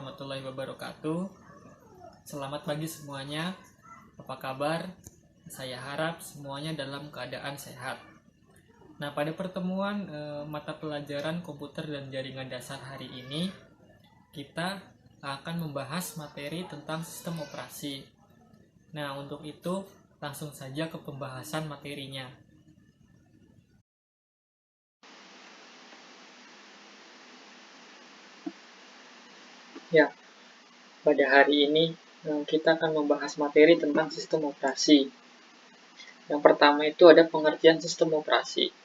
warahmatullahi wabarakatuh. Selamat pagi semuanya. Apa kabar? Saya harap semuanya dalam keadaan sehat. Nah, pada pertemuan mata pelajaran komputer dan jaringan dasar hari ini, kita akan membahas materi tentang sistem operasi. Nah, untuk itu langsung saja ke pembahasan materinya. Ya, pada hari ini kita akan membahas materi tentang sistem operasi. Yang pertama itu ada pengertian sistem operasi.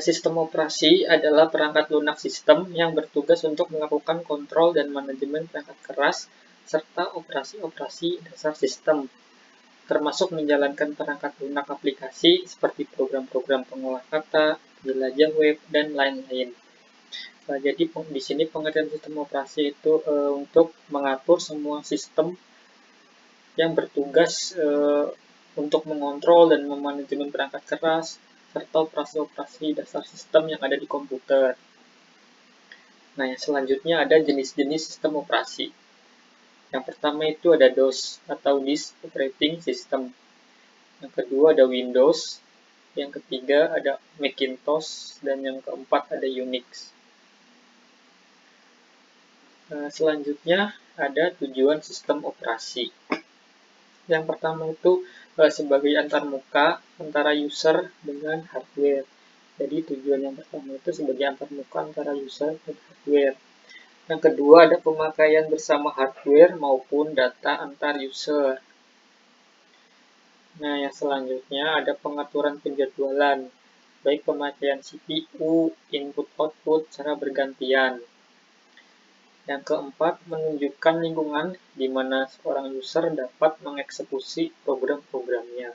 Sistem operasi adalah perangkat lunak sistem yang bertugas untuk melakukan kontrol dan manajemen perangkat keras serta operasi-operasi dasar sistem, termasuk menjalankan perangkat lunak aplikasi seperti program-program pengolah kata, penjelajah web, dan lain-lain. Jadi di sini pengertian sistem operasi itu untuk mengatur semua sistem yang bertugas untuk mengontrol dan memanajemen perangkat keras serta operasi-operasi dasar sistem yang ada di komputer. Nah, yang selanjutnya ada jenis-jenis sistem operasi. Yang pertama itu ada DOS atau Disk Operating System. Yang kedua ada Windows. Yang ketiga ada Macintosh dan yang keempat ada Unix. Selanjutnya ada tujuan sistem operasi. Yang pertama itu sebagai antarmuka antara user dengan hardware. Jadi tujuan yang pertama itu sebagai antarmuka antara user dan hardware. Yang kedua ada pemakaian bersama hardware maupun data antar user. Nah, yang selanjutnya ada pengaturan penjadwalan, baik pemakaian CPU, input-output secara bergantian. Yang keempat, menunjukkan lingkungan di mana seorang user dapat mengeksekusi program-programnya.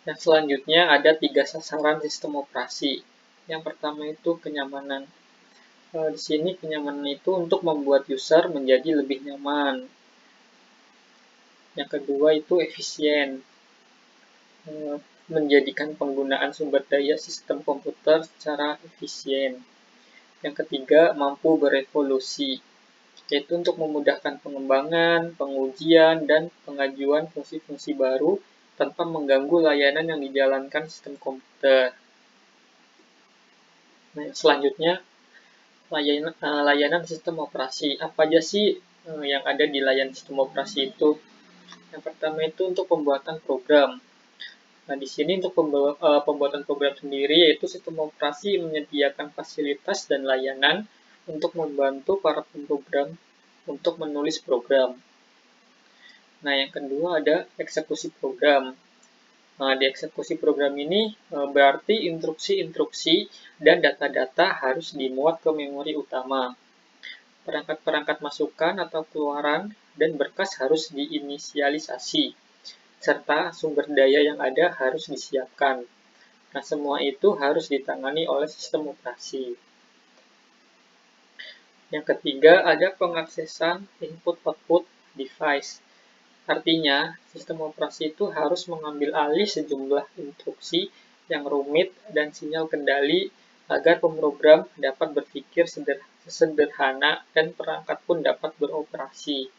Yang selanjutnya ada 3 sasaran sistem operasi. Yang pertama itu kenyamanan. Di sini kenyamanan itu untuk membuat user menjadi lebih nyaman. Yang kedua itu efisien. Menjadikan penggunaan sumber daya sistem komputer secara efisien. Yang ketiga, mampu berevolusi, yaitu untuk memudahkan pengembangan, pengujian, dan pengajuan fungsi-fungsi baru tanpa mengganggu layanan yang dijalankan sistem komputer. Nah, selanjutnya, layanan sistem operasi. Apa aja sih yang ada di layanan sistem operasi itu? Yang pertama itu untuk pembuatan program. Nah, di sini untuk pembuatan program sendiri, yaitu sistem operasi menyediakan fasilitas dan layanan untuk membantu para pemrogram untuk menulis program. Nah, yang kedua ada eksekusi program. Nah, di eksekusi program ini berarti instruksi-instruksi dan data-data harus dimuat ke memori utama. Perangkat-perangkat masukan atau keluaran dan berkas harus diinisialisasi, serta sumber daya yang ada harus disiapkan. Nah, semua itu harus ditangani oleh sistem operasi. Yang ketiga, ada pengaksesan input-output device. Artinya, sistem operasi itu harus mengambil alih sejumlah instruksi yang rumit dan sinyal kendali agar pemrogram dapat berpikir sederhana dan perangkat pun dapat beroperasi.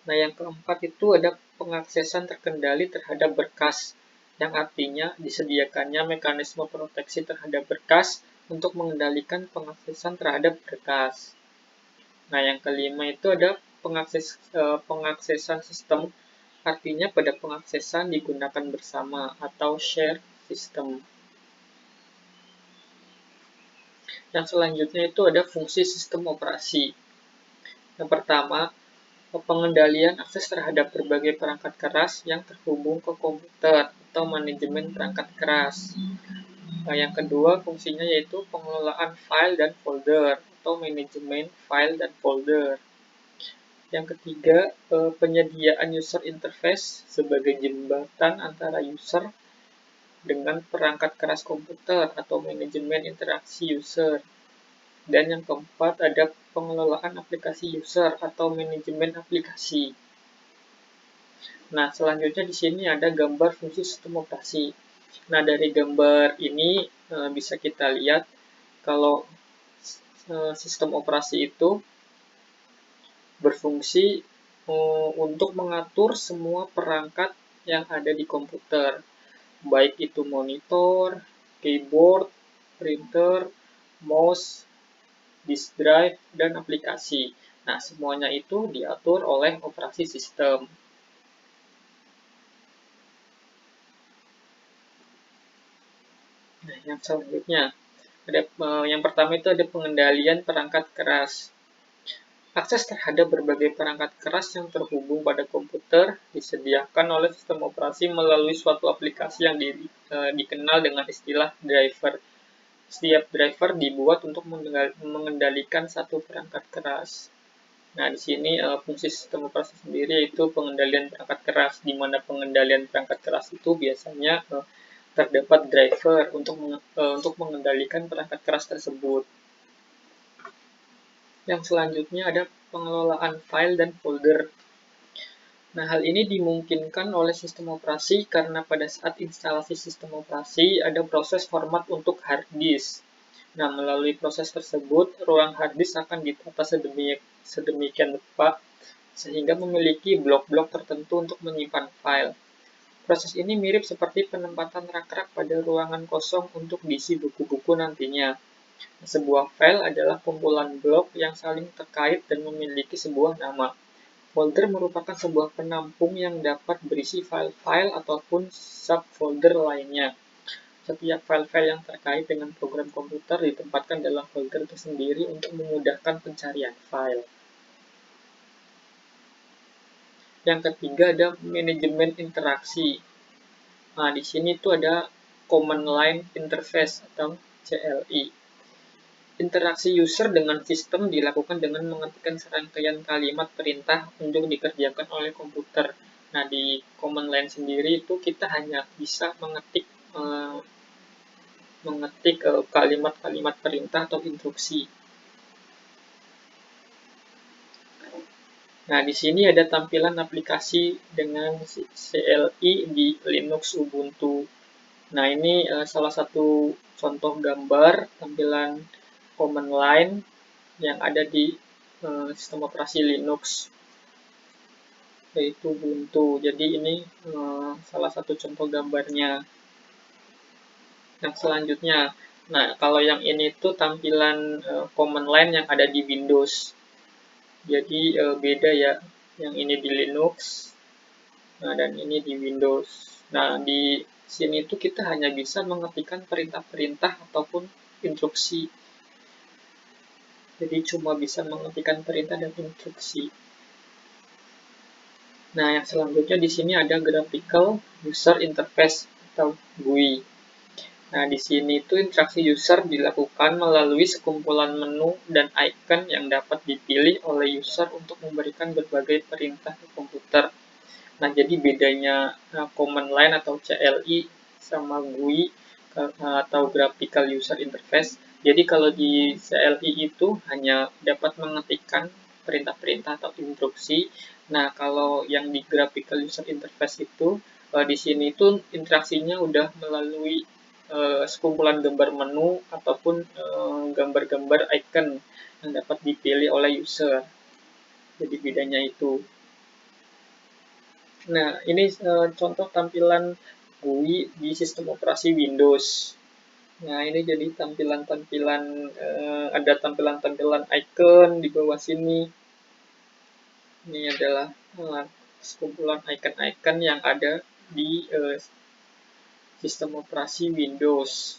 Nah, yang keempat itu ada pengaksesan terkendali terhadap berkas, yang artinya disediakannya mekanisme proteksi terhadap berkas untuk mengendalikan pengaksesan terhadap berkas. Nah, yang kelima itu ada pengaksesan sistem, artinya pada pengaksesan digunakan bersama atau share system. Yang selanjutnya itu ada fungsi sistem operasi. Yang pertama, pengendalian akses terhadap berbagai perangkat keras yang terhubung ke komputer atau manajemen perangkat keras. Yang kedua, fungsinya yaitu pengelolaan file dan folder atau manajemen file dan folder. Yang ketiga, penyediaan user interface sebagai jembatan antara user dengan perangkat keras komputer atau manajemen interaksi user. Dan yang keempat, ada pengelolaan aplikasi user atau manajemen aplikasi. Nah, selanjutnya di sini ada gambar fungsi sistem operasi. Nah, dari gambar ini bisa kita lihat kalau sistem operasi itu berfungsi untuk mengatur semua perangkat yang ada di komputer, baik itu monitor, keyboard, printer, mouse, disk drive, dan aplikasi. Nah, semuanya itu diatur oleh operasi sistem. Nah, yang selanjutnya, yang pertama itu ada pengendalian perangkat keras. Akses terhadap berbagai perangkat keras yang terhubung pada komputer disediakan oleh sistem operasi melalui suatu aplikasi yang dikenal dengan istilah driver. Setiap driver dibuat untuk mengendalikan satu perangkat keras. Nah, di sini fungsi sistem operasi sendiri yaitu pengendalian perangkat keras, di mana pengendalian perangkat keras itu biasanya terdapat driver untuk mengendalikan perangkat keras tersebut. Yang selanjutnya ada pengelolaan file dan folder. Nah, hal ini dimungkinkan oleh sistem operasi karena pada saat instalasi sistem operasi ada proses format untuk hard disk. Nah, melalui proses tersebut, ruang hard disk akan ditata sedemikian rupa sehingga memiliki blok-blok tertentu untuk menyimpan file. Proses ini mirip seperti penempatan rak-rak pada ruangan kosong untuk diisi buku-buku nantinya. Sebuah file adalah kumpulan blok yang saling terkait dan memiliki sebuah nama. Folder merupakan sebuah penampung yang dapat berisi file-file ataupun subfolder lainnya. Setiap file-file yang terkait dengan program komputer ditempatkan dalam folder tersendiri untuk memudahkan pencarian file. Yang ketiga ada manajemen interaksi. Nah, di sini tuh ada Command Line Interface atau CLI. Interaksi user dengan sistem dilakukan dengan mengetikkan serangkaian kalimat perintah untuk dikerjakan oleh komputer. Nah, di command line sendiri itu kita hanya bisa mengetik kalimat-kalimat perintah atau instruksi. Nah, di sini ada tampilan aplikasi dengan CLI di Linux Ubuntu. Nah, ini salah satu contoh gambar tampilan command line yang ada di sistem operasi Linux, yaitu Ubuntu. Jadi ini salah satu contoh gambarnya. Yang selanjutnya, nah kalau yang ini tuh tampilan command line yang ada di Windows. Jadi beda ya, yang ini di Linux, nah dan ini di Windows. Nah di sini tuh kita hanya bisa mengetikkan perintah-perintah ataupun instruksi. Jadi cuma bisa mengetikkan perintah dan instruksi. Nah, yang selanjutnya di sini ada Graphical User Interface atau GUI. Nah, di sini itu interaksi user dilakukan melalui sekumpulan menu dan icon yang dapat dipilih oleh user untuk memberikan berbagai perintah ke komputer. Nah, jadi bedanya command line atau CLI sama GUI atau Graphical User Interface. Jadi kalau di CLI itu hanya dapat mengetikkan perintah-perintah atau instruksi. Nah, kalau yang di Graphical User Interface itu di sini itu interaksinya udah melalui sekumpulan gambar menu ataupun gambar-gambar icon yang dapat dipilih oleh user. Jadi bedanya itu. Nah, ini contoh tampilan GUI di sistem operasi Windows. Nah, ini jadi tampilan-tampilan ada tampilan-tampilan icon di bawah sini. Ini adalah sekumpulan icon-icon yang ada di sistem operasi Windows.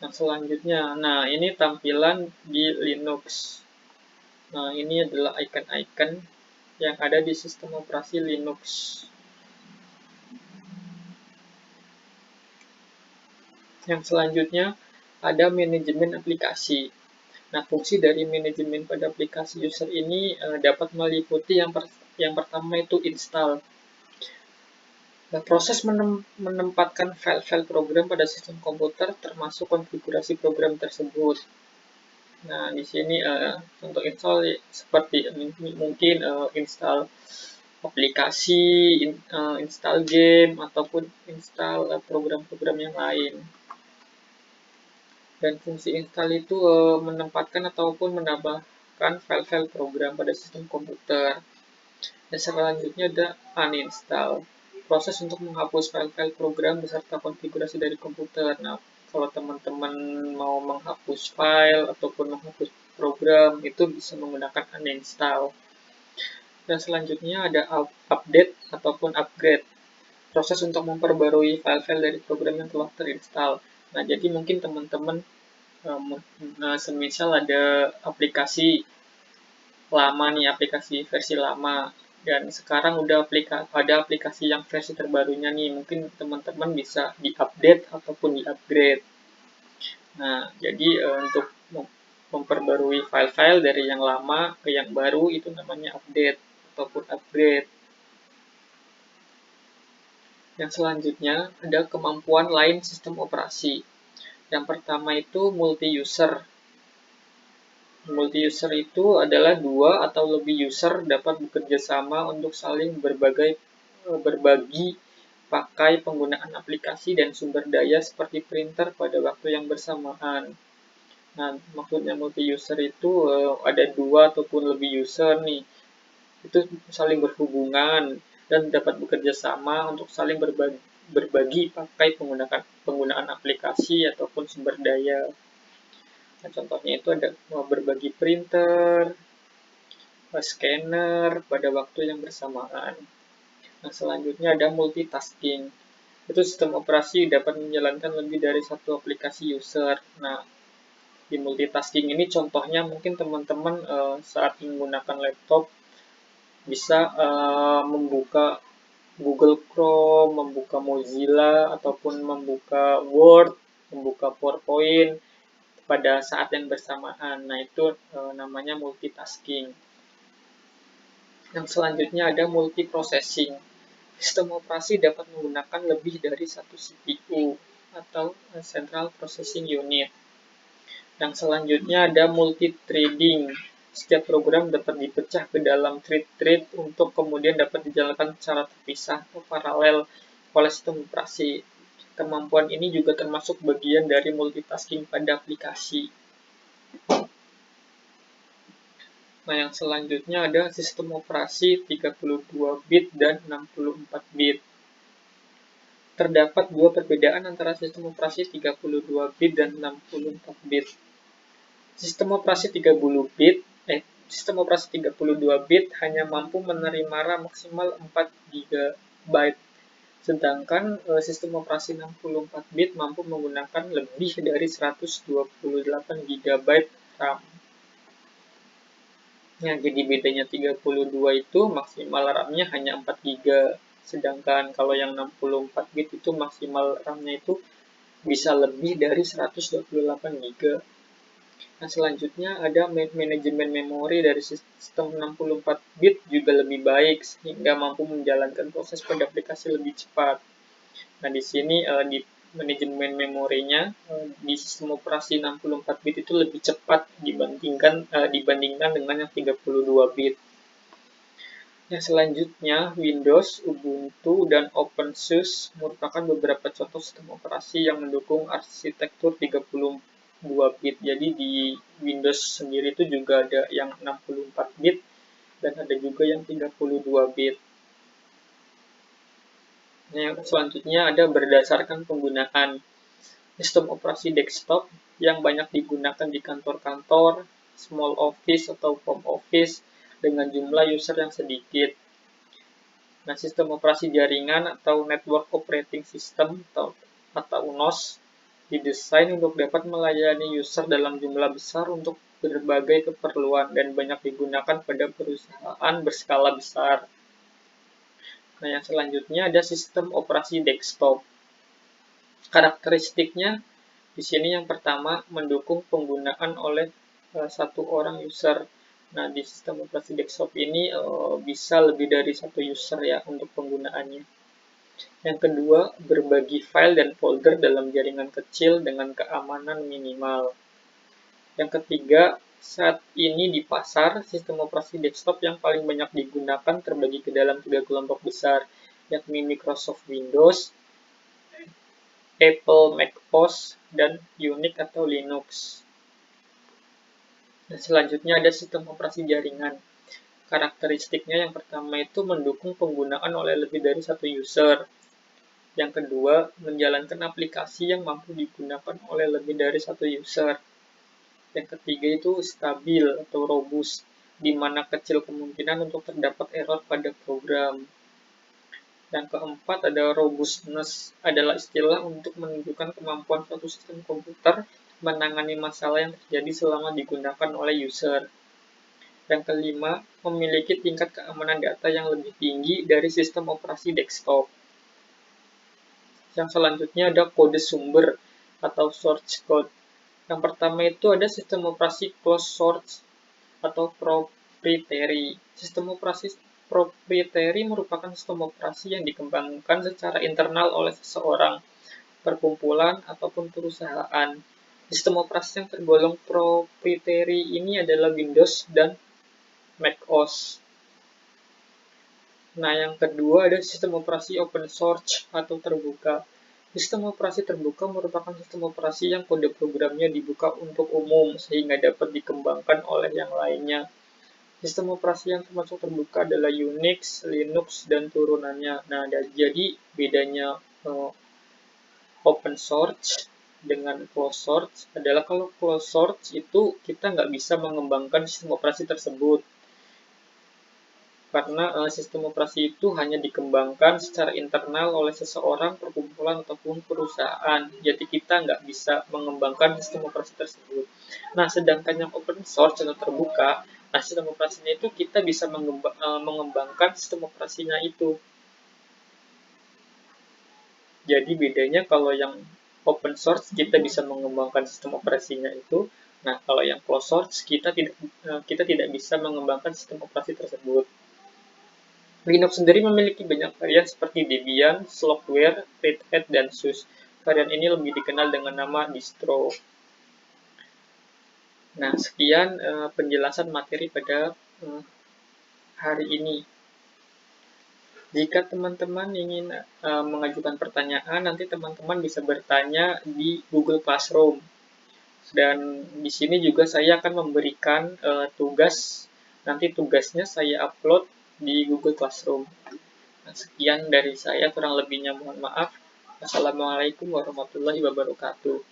Yang selanjutnya, nah ini tampilan di Linux. Nah, ini adalah icon-icon yang ada di sistem operasi Linux. Yang selanjutnya ada manajemen aplikasi. Nah, fungsi dari manajemen pada aplikasi user ini dapat meliputi yang pertama itu install. Nah, proses menempatkan file-file program pada sistem komputer termasuk konfigurasi program tersebut. Nah, di sini untuk install seperti mungkin install aplikasi, install game, ataupun install program-program yang lain. Dan fungsi install itu menempatkan ataupun menambahkan file-file program pada sistem komputer. Dan selanjutnya ada uninstall, proses untuk menghapus file-file program beserta konfigurasi dari komputer. Nah, kalau teman-teman mau menghapus file ataupun menghapus program, itu bisa menggunakan uninstall. Dan selanjutnya ada update ataupun upgrade, proses untuk memperbarui file-file dari program yang telah terinstall. Nah, jadi mungkin teman-teman semisal ada aplikasi lama nih, aplikasi versi lama, dan sekarang udah ada aplikasi yang versi terbarunya nih, mungkin teman-teman bisa diupdate ataupun diupgrade. Nah, jadi untuk memperbarui file-file dari yang lama ke yang baru itu namanya update ataupun upgrade. Yang selanjutnya ada kemampuan lain sistem operasi. Yang pertama itu multi-user. Multi-user itu adalah dua atau lebih user dapat bekerja sama untuk saling berbagi pakai penggunaan aplikasi dan sumber daya seperti printer pada waktu yang bersamaan. Nah, maksudnya multi-user itu ada dua ataupun lebih user nih. Itu saling berhubungan dan dapat bekerja sama untuk saling berbagi pakai penggunaan aplikasi ataupun sumber daya. Nah, contohnya itu ada berbagi printer, scanner pada waktu yang bersamaan. Nah, selanjutnya ada multitasking. Itu sistem operasi dapat menjalankan lebih dari satu aplikasi user. Nah, di multitasking ini contohnya mungkin teman-teman saat menggunakan laptop bisa membuka Google Chrome, membuka Mozilla, ataupun membuka Word, membuka PowerPoint pada saat yang bersamaan. Nah, itu namanya multitasking. Yang selanjutnya ada multiprocessing. Sistem operasi dapat menggunakan lebih dari satu CPU atau Central Processing Unit. Yang selanjutnya ada multithreading. Setiap program dapat dipecah ke dalam thread-thread untuk kemudian dapat dijalankan secara terpisah atau paralel oleh sistem operasi. Kemampuan ini juga termasuk bagian dari multitasking pada aplikasi. Nah, yang selanjutnya ada sistem operasi 32 bit dan 64 bit. Terdapat dua perbedaan antara sistem operasi 32 bit dan 64 bit. Sistem operasi 32 bit hanya mampu menerima RAM maksimal 4 GB. Sedangkan sistem operasi 64 bit mampu menggunakan lebih dari 128 GB RAM. Nah, jadi bedanya 32 itu maksimal RAM-nya hanya 4 GB. Sedangkan kalau yang 64 bit itu maksimal RAM-nya itu bisa lebih dari 128 GB. Nah, selanjutnya ada manajemen memori dari sistem 64 bit juga lebih baik sehingga mampu menjalankan proses pada aplikasi lebih cepat. Nah, di sini di manajemen memorinya di sistem operasi 64 bit itu lebih cepat dibandingkan dengan yang 32 bit. Yang selanjutnya, Windows, Ubuntu, dan OpenSUSE merupakan beberapa contoh sistem operasi yang mendukung arsitektur 32 bit. Jadi di Windows sendiri itu juga ada yang 64 bit dan ada juga yang 32 bit. Yang selanjutnya ada berdasarkan penggunaan sistem operasi desktop yang banyak digunakan di kantor-kantor, small office atau home office dengan jumlah user yang sedikit. Nah, sistem operasi jaringan atau Network Operating System atau NOS didesain untuk dapat melayani user dalam jumlah besar untuk berbagai keperluan dan banyak digunakan pada perusahaan berskala besar. Nah, yang selanjutnya ada sistem operasi desktop. Karakteristiknya di sini yang pertama mendukung penggunaan oleh satu orang user. Nah, di sistem operasi desktop ini bisa lebih dari satu user ya untuk penggunaannya. Yang kedua, berbagi file dan folder dalam jaringan kecil dengan keamanan minimal. Yang ketiga, saat ini di pasar, sistem operasi desktop yang paling banyak digunakan terbagi ke dalam 3 kelompok besar, yakni Microsoft Windows, Apple, macOS, dan Unix atau Linux. Dan selanjutnya ada sistem operasi jaringan. Karakteristiknya yang pertama itu mendukung penggunaan oleh lebih dari satu user. Yang kedua, menjalankan aplikasi yang mampu digunakan oleh lebih dari satu user. Yang ketiga itu stabil atau robust, di mana kecil kemungkinan untuk terdapat error pada program. Yang keempat ada robustness, adalah istilah untuk menunjukkan kemampuan suatu sistem komputer menangani masalah yang terjadi selama digunakan oleh user. Yang kelima, memiliki tingkat keamanan data yang lebih tinggi dari sistem operasi desktop. Yang selanjutnya ada kode sumber atau source code. Yang pertama itu ada sistem operasi closed source atau proprietary. Sistem operasi proprietary merupakan sistem operasi yang dikembangkan secara internal oleh seseorang, perkumpulan, ataupun perusahaan. Sistem operasi yang tergolong proprietary ini adalah Windows dan macOS. Nah, yang kedua ada sistem operasi open source atau terbuka. Sistem operasi terbuka merupakan sistem operasi yang kode programnya dibuka untuk umum sehingga dapat dikembangkan oleh yang lainnya. Sistem operasi yang termasuk terbuka adalah Unix, Linux, dan turunannya. Nah, jadi bedanya open source dengan closed source adalah kalau closed source itu kita nggak bisa mengembangkan sistem operasi tersebut. Karena sistem operasi itu hanya dikembangkan secara internal oleh seseorang, perkumpulan, ataupun perusahaan. Jadi kita nggak bisa mengembangkan sistem operasi tersebut. Nah, sedangkan yang open source atau terbuka, nah sistem operasinya itu kita bisa mengembangkan sistem operasinya itu. Jadi bedanya kalau yang open source kita bisa mengembangkan sistem operasinya itu. Nah, kalau yang closed source kita tidak bisa mengembangkan sistem operasi tersebut. Linux sendiri memiliki banyak varian seperti Debian, Slackware, Red Hat, dan SUSE. Varian ini lebih dikenal dengan nama distro. Nah, sekian penjelasan materi pada hari ini. Jika teman-teman ingin mengajukan pertanyaan, nanti teman-teman bisa bertanya di Google Classroom. Dan di sini juga saya akan memberikan tugas. Nanti tugasnya saya upload di Google Classroom. Nah, sekian dari saya, kurang lebihnya mohon maaf. Assalamualaikum warahmatullahi wabarakatuh.